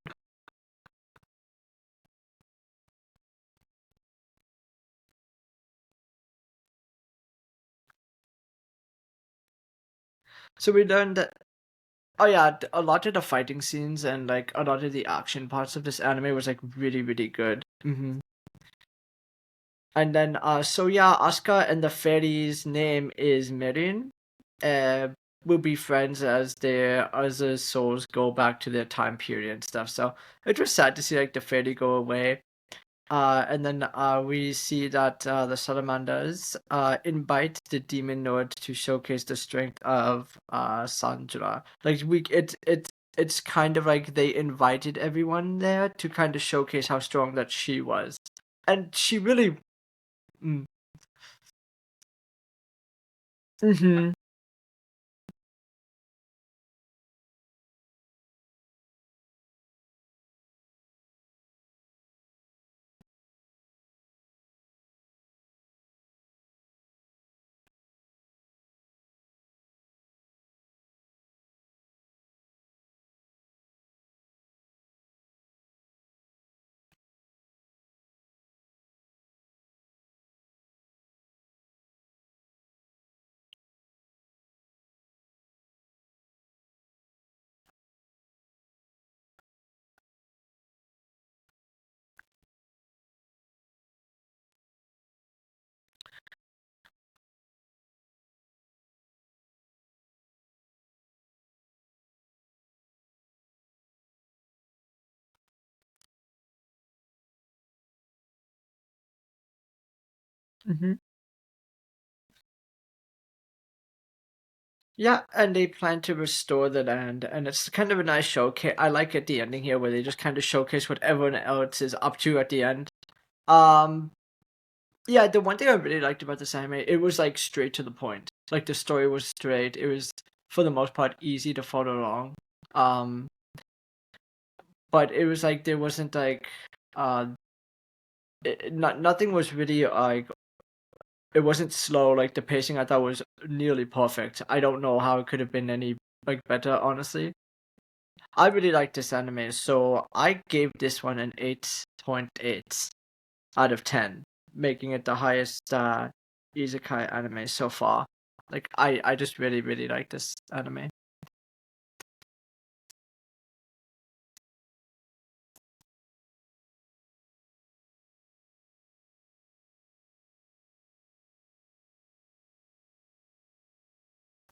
So we learned that. Oh yeah, a lot of the fighting scenes and like a lot of the action parts of this anime was like really really good. And then so yeah, Asuka and the fairy's name is Mirin. Will be friends as their other souls go back to their time period and stuff. So it was sad to see like the fairy go away. And then we see that the salamanders invite the demon lord to showcase the strength of Sandra. Like it's kind of like they invited everyone there to kind of showcase how strong that she was, and she really. Mm, mhm. Mhm. Yeah, and they plan to restore the land, and it's kind of a nice showcase. I like at the ending here where they just kind of showcase what everyone else is up to at the end. Um, yeah, the one thing I really liked about this anime, it was like straight to the point. Like the story was straight. It was for the most part easy to follow along. Um, but it was like there wasn't like uh, nothing was really like it wasn't slow. Like the pacing, I thought was nearly perfect. I don't know how it could have been any like better, honestly. I really like this anime, so I gave this one an 8.8 out of 10, making it the highest Isekai anime so far. Like I just really really like this anime.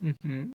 Hmm.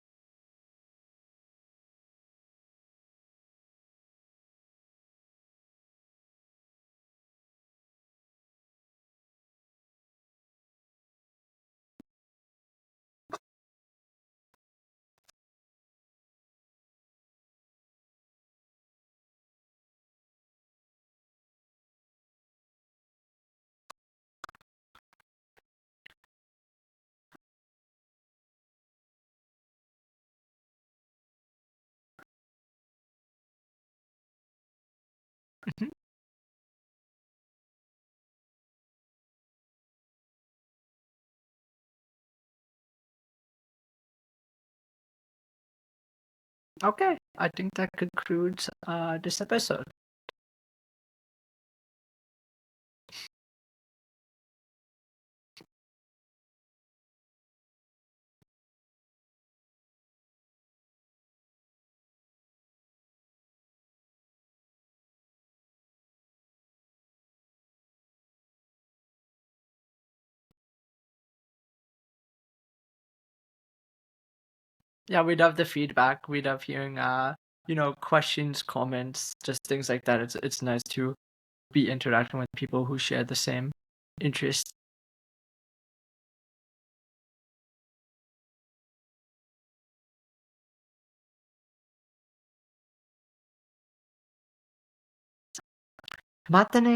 Okay, I think that concludes this episode. Yeah, we love the feedback. We love hearing questions, comments, just things like that. It's nice too. be interacting with people who share the same interests. Ma te ne